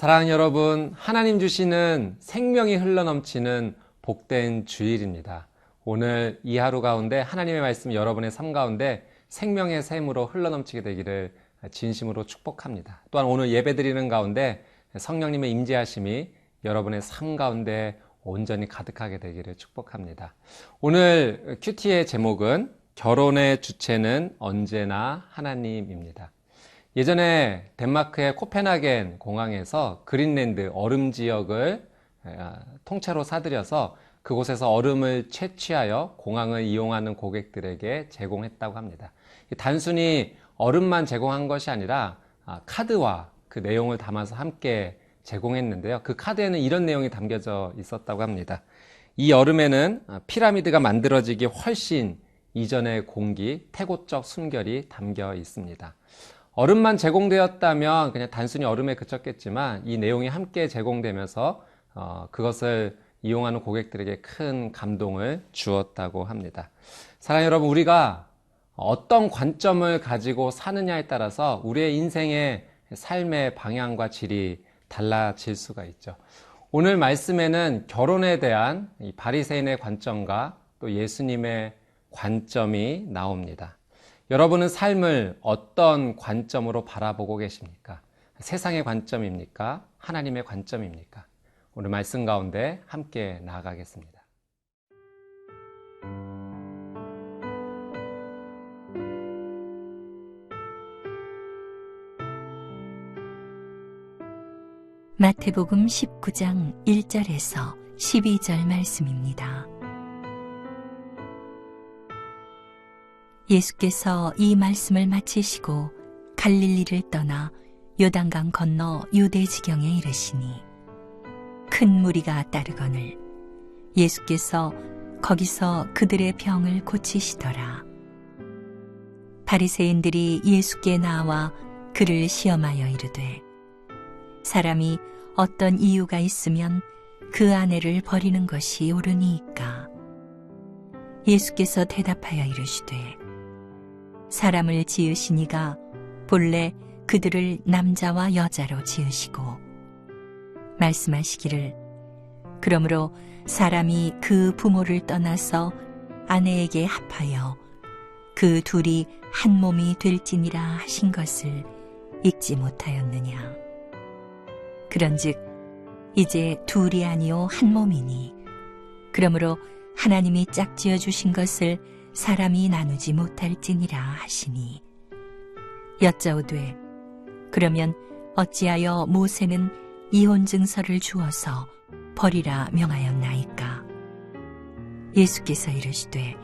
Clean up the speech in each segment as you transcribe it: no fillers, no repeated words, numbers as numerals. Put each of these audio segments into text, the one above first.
사랑하는 여러분, 하나님 주시는 생명이 흘러넘치는 복된 주일입니다. 오늘 이 하루 가운데 하나님의 말씀이 여러분의 삶 가운데 생명의 샘으로 흘러넘치게 되기를 진심으로 축복합니다. 또한 오늘 예배드리는 가운데 성령님의 임재하심이 여러분의 삶 가운데 온전히 가득하게 되기를 축복합니다. 오늘 큐티의 제목은 결혼의 주체는 언제나 하나님입니다. 예전에 덴마크의 코펜하겐 공항에서 그린랜드 얼음 지역을 통째로 사들여서 그곳에서 얼음을 채취하여 공항을 이용하는 고객들에게 제공했다고 합니다. 단순히 얼음만 제공한 것이 아니라 카드와 그 내용을 담아서 함께 제공했는데요. 그 카드에는 이런 내용이 담겨져 있었다고 합니다. 이 얼음에는 피라미드가 만들어지기 훨씬 이전의 공기, 태고적 순결이 담겨 있습니다. 얼음만 제공되었다면 그냥 단순히 얼음에 그쳤겠지만 이 내용이 함께 제공되면서 그것을 이용하는 고객들에게 큰 감동을 주었다고 합니다. 사랑하는 여러분, 우리가 어떤 관점을 가지고 사느냐에 따라서 우리의 인생의 삶의 방향과 질이 달라질 수가 있죠. 오늘 말씀에는 결혼에 대한 이 바리새인의 관점과 또 예수님의 관점이 나옵니다. 여러분은 삶을 어떤 관점으로 바라보고 계십니까? 세상의 관점입니까? 하나님의 관점입니까? 오늘 말씀 가운데 함께 나아가겠습니다. 마태복음 19장 1절에서 12절 말씀입니다. 예수께서 이 말씀을 마치시고 갈릴리를 떠나 요단강 건너 유대 지경에 이르시니 큰 무리가 따르거늘 예수께서 거기서 그들의 병을 고치시더라. 바리새인들이 예수께 나와 그를 시험하여 이르되 사람이 어떤 이유가 있으면 그 아내를 버리는 것이 옳으니이까? 예수께서 대답하여 이르시되 사람을 지으시니가 본래 그들을 남자와 여자로 지으시고 말씀하시기를 그러므로 사람이 그 부모를 떠나서 아내에게 합하여 그 둘이 한 몸이 될지니라 하신 것을 읽지 못하였느냐. 그런즉 이제 둘이 아니요 한 몸이니 그러므로 하나님이 짝지어 주신 것을 사람이 나누지 못할지니라 하시니 여짜오되 그러면 어찌하여 모세는 이혼 증서를 주어서 버리라 명하였나이까? 예수께서 이르시되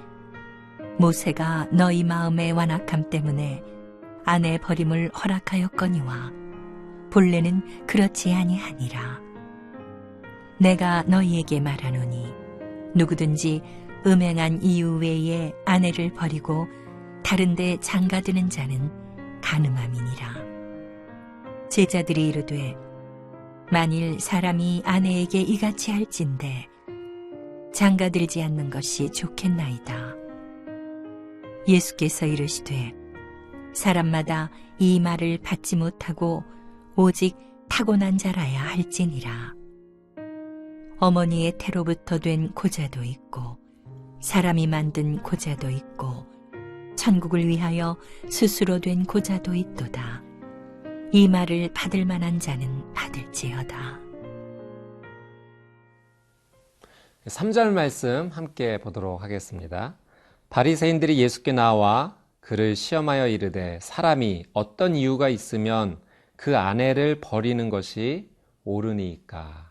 모세가 너희 마음의 완악함 때문에 아내 버림을 허락하였거니와 본래는 그렇지 아니하니라. 내가 너희에게 말하노니 누구든지 음행한 이유 외에 아내를 버리고 다른 데 장가드는 자는 간음함이니라. 제자들이 이르되 만일 사람이 아내에게 이같이 할진대 장가들지 않는 것이 좋겠나이다. 예수께서 이르시되 사람마다 이 말을 받지 못하고 오직 타고난 자라야 할지니라. 어머니의 태로부터 된 고자도 있고 사람이 만든 고자도 있고 천국을 위하여 스스로 된 고자도 있도다. 이 말을 받을 만한 자는 받을지어다. 3절 말씀 함께 보도록 하겠습니다. 바리새인들이 예수께 나와 그를 시험하여 이르되 사람이 어떤 이유가 있으면 그 아내를 버리는 것이 옳으니까?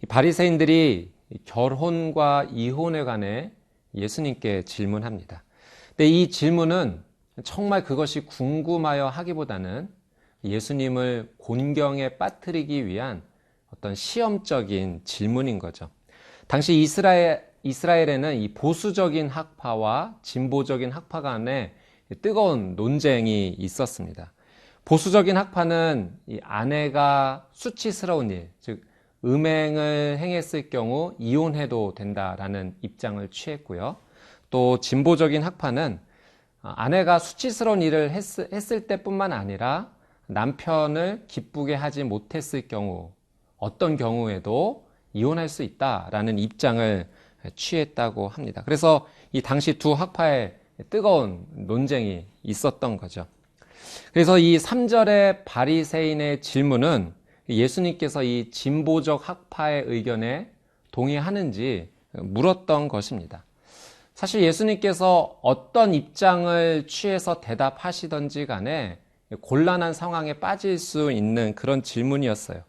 이 바리새인들이 결혼과 이혼에 관해 예수님께 질문합니다. 근데 이 질문은 정말 그것이 궁금하여 하기보다는 예수님을 곤경에 빠뜨리기 위한 어떤 시험적인 질문인 거죠. 당시 이스라엘에는 이 보수적인 학파와 진보적인 학파 간에 뜨거운 논쟁이 있었습니다. 보수적인 학파는 이 아내가 수치스러운 일, 즉 음행을 행했을 경우 이혼해도 된다라는 입장을 취했고요. 또 진보적인 학파는 아내가 수치스러운 일을 했을 때뿐만 아니라 남편을 기쁘게 하지 못했을 경우, 어떤 경우에도 이혼할 수 있다라는 입장을 취했다고 합니다. 그래서 이 당시 두 학파의 뜨거운 논쟁이 있었던 거죠. 그래서 이 3절의 바리새인의 질문은 예수님께서 이 진보적 학파의 의견에 동의하는지 물었던 것입니다. 사실 예수님께서 어떤 입장을 취해서 대답하시던지 간에 곤란한 상황에 빠질 수 있는 그런 질문이었어요.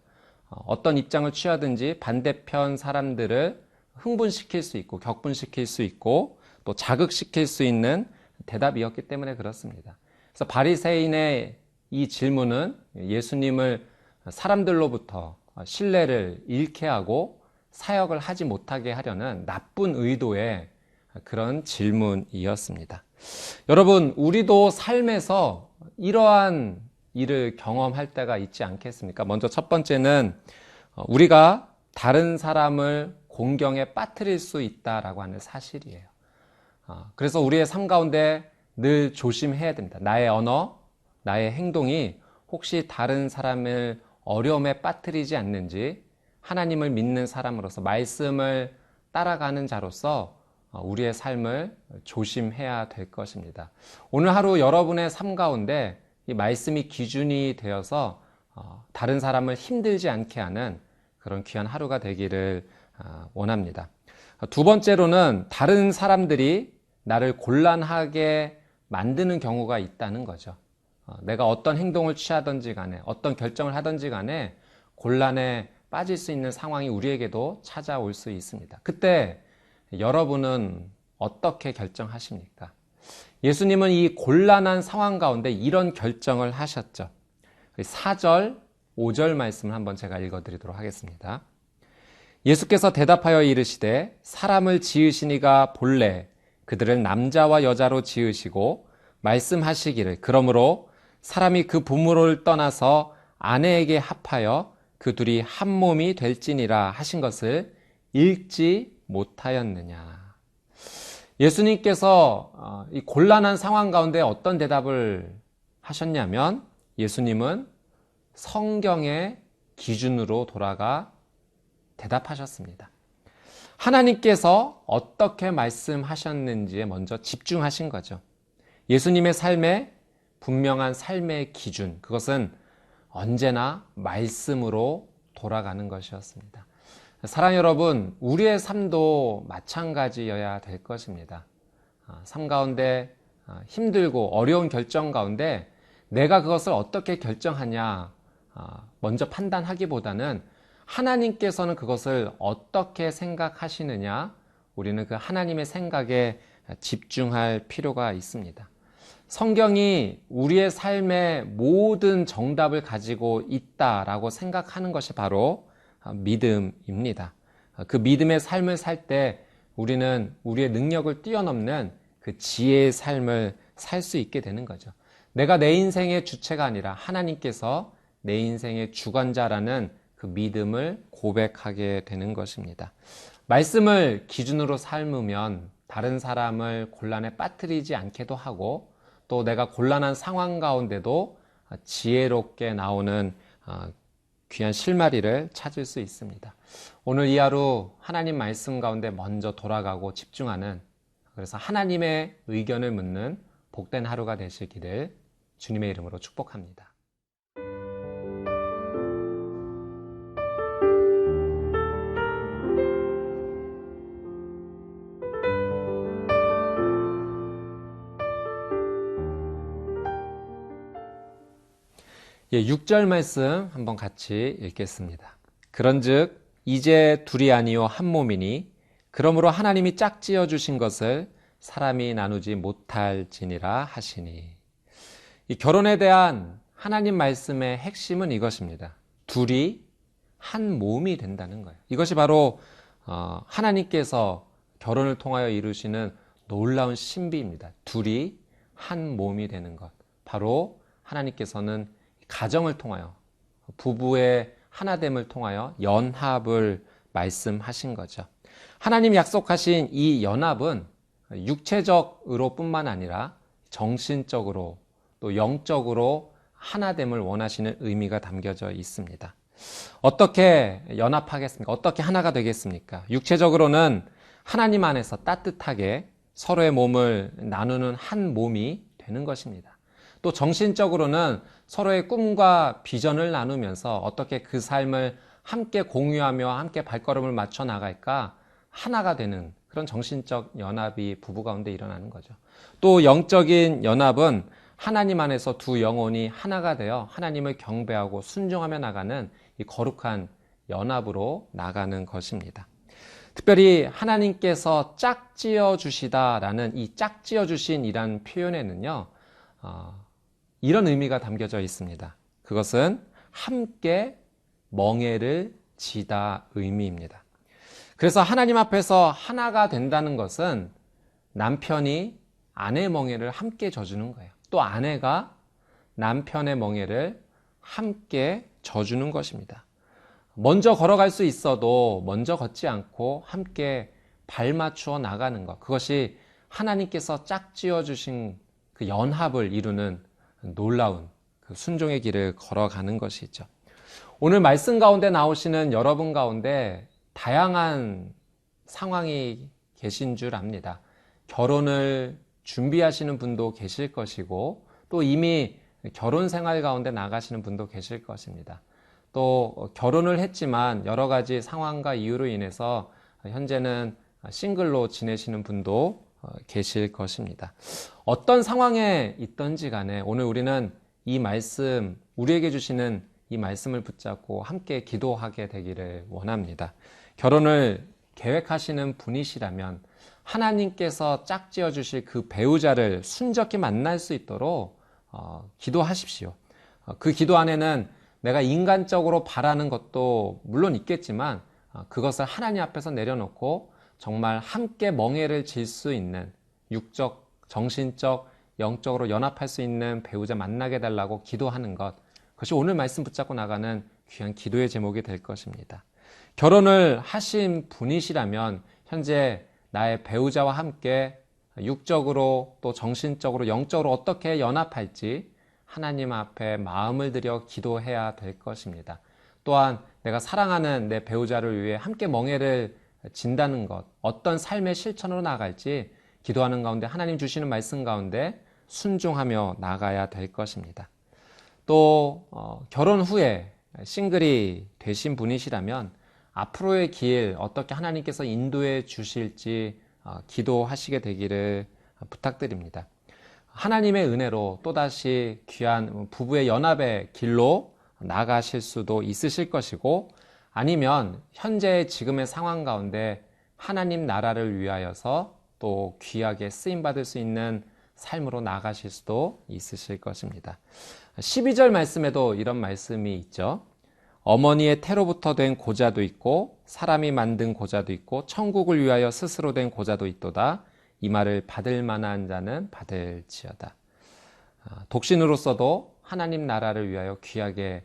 어떤 입장을 취하든지 반대편 사람들을 흥분시킬 수 있고 격분시킬 수 있고 또 자극시킬 수 있는 대답이었기 때문에 그렇습니다. 그래서 바리새인의 이 질문은 예수님을 사람들로부터 신뢰를 잃게 하고 사역을 하지 못하게 하려는 나쁜 의도의 그런 질문이었습니다. 여러분, 우리도 삶에서 이러한 일을 경험할 때가 있지 않겠습니까? 먼저 첫 번째는 우리가 다른 사람을 공경에 빠뜨릴 수 있다라고 하는 사실이에요. 그래서 우리의 삶 가운데 늘 조심해야 됩니다. 나의 언어, 나의 행동이 혹시 다른 사람을 어려움에 빠뜨리지 않는지 하나님을 믿는 사람으로서 말씀을 따라가는 자로서 우리의 삶을 조심해야 될 것입니다. 오늘 하루 여러분의 삶 가운데 이 말씀이 기준이 되어서 다른 사람을 힘들지 않게 하는 그런 귀한 하루가 되기를 원합니다. 두 번째로는 다른 사람들이 나를 곤란하게 만드는 경우가 있다는 거죠. 내가 어떤 행동을 취하든지 간에 어떤 결정을 하든지 간에 곤란에 빠질 수 있는 상황이 우리에게도 찾아올 수 있습니다. 그때 여러분은 어떻게 결정하십니까? 예수님은 이 곤란한 상황 가운데 이런 결정을 하셨죠. 4절, 5절 말씀을 한번 제가 읽어드리도록 하겠습니다. 예수께서 대답하여 이르시되 사람을 지으시니가 본래 그들을 남자와 여자로 지으시고 말씀하시기를 그러므로 사람이 그 부모를 떠나서 아내에게 합하여 그 둘이 한 몸이 될지니라 하신 것을 읽지 못하였느냐. 예수님께서 이 곤란한 상황 가운데 어떤 대답을 하셨냐면 예수님은 성경의 기준으로 돌아가 대답하셨습니다. 하나님께서 어떻게 말씀하셨는지에 먼저 집중하신 거죠. 예수님의 삶에 분명한 삶의 기준, 그것은 언제나 말씀으로 돌아가는 것이었습니다. 사랑 여러분, 우리의 삶도 마찬가지여야 될 것입니다. 삶 가운데 힘들고 어려운 결정 가운데 내가 그것을 어떻게 결정하냐 먼저 판단하기보다는 하나님께서는 그것을 어떻게 생각하시느냐 우리는 그 하나님의 생각에 집중할 필요가 있습니다. 성경이 우리의 삶의 모든 정답을 가지고 있다라고 생각하는 것이 바로 믿음입니다. 그 믿음의 삶을 살 때 우리는 우리의 능력을 뛰어넘는 그 지혜의 삶을 살 수 있게 되는 거죠. 내가 내 인생의 주체가 아니라 하나님께서 내 인생의 주관자라는 그 믿음을 고백하게 되는 것입니다. 말씀을 기준으로 삶으면 다른 사람을 곤란에 빠뜨리지 않게도 하고 또 내가 곤란한 상황 가운데도 지혜롭게 나오는 귀한 실마리를 찾을 수 있습니다. 오늘 이 하루 하나님 말씀 가운데 먼저 돌아가고 집중하는, 그래서 하나님의 의견을 묻는 복된 하루가 되시기를 주님의 이름으로 축복합니다. 예, 6절 말씀 한번 같이 읽겠습니다. 그런즉 이제 둘이 아니요 한 몸이니 그러므로 하나님이 짝지어 주신 것을 사람이 나누지 못할지니라 하시니. 이 결혼에 대한 하나님 말씀의 핵심은 이것입니다. 둘이 한 몸이 된다는 거예요. 이것이 바로 하나님께서 결혼을 통하여 이루시는 놀라운 신비입니다. 둘이 한 몸이 되는 것. 바로 하나님께서는 가정을 통하여 부부의 하나됨을 통하여 연합을 말씀하신 거죠. 하나님 약속하신 이 연합은 육체적으로 뿐만 아니라 정신적으로 또 영적으로 하나됨을 원하시는 의미가 담겨져 있습니다. 어떻게 연합하겠습니까? 어떻게 하나가 되겠습니까? 육체적으로는 하나님 안에서 따뜻하게 서로의 몸을 나누는 한 몸이 되는 것입니다. 또 정신적으로는 서로의 꿈과 비전을 나누면서 어떻게 그 삶을 함께 공유하며 함께 발걸음을 맞춰 나갈까 하나가 되는 그런 정신적 연합이 부부 가운데 일어나는 거죠. 또 영적인 연합은 하나님 안에서 두 영혼이 하나가 되어 하나님을 경배하고 순종하며 나가는 이 거룩한 연합으로 나가는 것입니다. 특별히 하나님께서 짝지어 주시다라는 이 짝지어 주신이라는 표현에는요, 이런 의미가 담겨져 있습니다. 그것은 함께 멍에를 지다 의미입니다. 그래서 하나님 앞에서 하나가 된다는 것은 남편이 아내의 멍에를 함께 져주는 거예요. 또 아내가 남편의 멍에를 함께 져주는 것입니다. 먼저 걸어갈 수 있어도 먼저 걷지 않고 함께 발 맞추어 나가는 것. 그것이 하나님께서 짝지어 주신 그 연합을 이루는 놀라운 그 순종의 길을 걸어가는 것이죠. 오늘 말씀 가운데 나오시는 여러분 가운데 다양한 상황이 계신 줄 압니다. 결혼을 준비하시는 분도 계실 것이고 또 이미 결혼 생활 가운데 나가시는 분도 계실 것입니다. 또 결혼을 했지만 여러 가지 상황과 이유로 인해서 현재는 싱글로 지내시는 분도 계실 것입니다. 어떤 상황에 있든지 간에 오늘 우리는 이 말씀, 우리에게 주시는 이 말씀을 붙잡고 함께 기도하게 되기를 원합니다. 결혼을 계획하시는 분이시라면 하나님께서 짝지어 주실 그 배우자를 순적히 만날 수 있도록 기도하십시오. 그 기도 안에는 내가 인간적으로 바라는 것도 물론 있겠지만 그것을 하나님 앞에서 내려놓고 정말 함께 멍에를 질 수 있는 육적, 정신적, 영적으로 연합할 수 있는 배우자 만나게 달라고 기도하는 것, 그것이 오늘 말씀 붙잡고 나가는 귀한 기도의 제목이 될 것입니다. 결혼을 하신 분이시라면 현재 나의 배우자와 함께 육적으로 또 정신적으로 영적으로 어떻게 연합할지 하나님 앞에 마음을 들여 기도해야 될 것입니다. 또한 내가 사랑하는 내 배우자를 위해 함께 멍에를 진다는 것, 어떤 삶의 실천으로 나갈지 기도하는 가운데 하나님 주시는 말씀 가운데 순종하며 나가야 될 것입니다. 또 결혼 후에 싱글이 되신 분이시라면 앞으로의 길 어떻게 하나님께서 인도해 주실지 기도하시게 되기를 부탁드립니다. 하나님의 은혜로 또다시 귀한 부부의 연합의 길로 나가실 수도 있으실 것이고 아니면 현재 지금의 상황 가운데 하나님 나라를 위하여서 또 귀하게 쓰임받을 수 있는 삶으로 나가실 수도 있으실 것입니다. 12절 말씀에도 이런 말씀이 있죠. 어머니의 태로부터 된 고자도 있고 사람이 만든 고자도 있고 천국을 위하여 스스로 된 고자도 있도다. 이 말을 받을 만한 자는 받을지어다. 독신으로서도 하나님 나라를 위하여 귀하게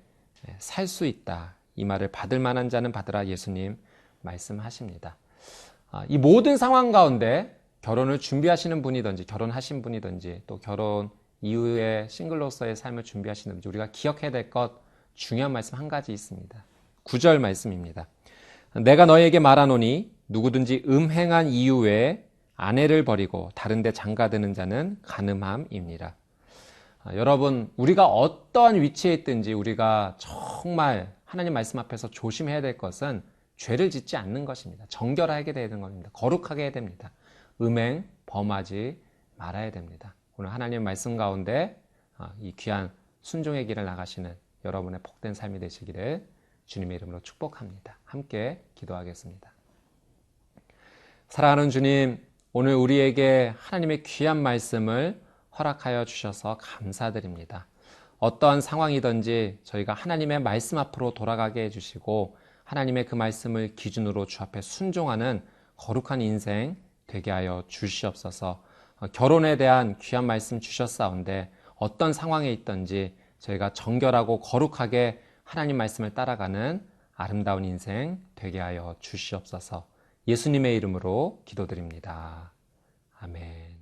살 수 있다. 이 말을 받을 만한 자는 받으라 예수님 말씀하십니다. 이 모든 상황 가운데 결혼을 준비하시는 분이든지 결혼하신 분이든지 또 결혼 이후에 싱글로서의 삶을 준비하시는 분이 우리가 기억해야 될 것 중요한 말씀 한 가지 있습니다. 9절 말씀입니다. 내가 너에게 말하노니 누구든지 음행한 이유 외에 아내를 버리고 다른 데 장가드는 자는 간음함이니라. 여러분, 우리가 어떠한 위치에 있든지 우리가 정말 하나님 말씀 앞에서 조심해야 될 것은 죄를 짓지 않는 것입니다. 정결하게 되는 겁니다. 거룩하게 해야 됩니다. 음행, 범하지 말아야 됩니다. 오늘 하나님 말씀 가운데 이 귀한 순종의 길을 나가시는 여러분의 복된 삶이 되시기를 주님의 이름으로 축복합니다. 함께 기도하겠습니다. 사랑하는 주님, 오늘 우리에게 하나님의 귀한 말씀을 허락하여 주셔서 감사드립니다. 어떠한 상황이든지 저희가 하나님의 말씀 앞으로 돌아가게 해주시고 하나님의 그 말씀을 기준으로 주 앞에 순종하는 거룩한 인생 되게 하여 주시옵소서. 결혼에 대한 귀한 말씀 주셨사온데 어떤 상황에 있든지 저희가 정결하고 거룩하게 하나님 말씀을 따라가는 아름다운 인생 되게 하여 주시옵소서. 예수님의 이름으로 기도드립니다. 아멘.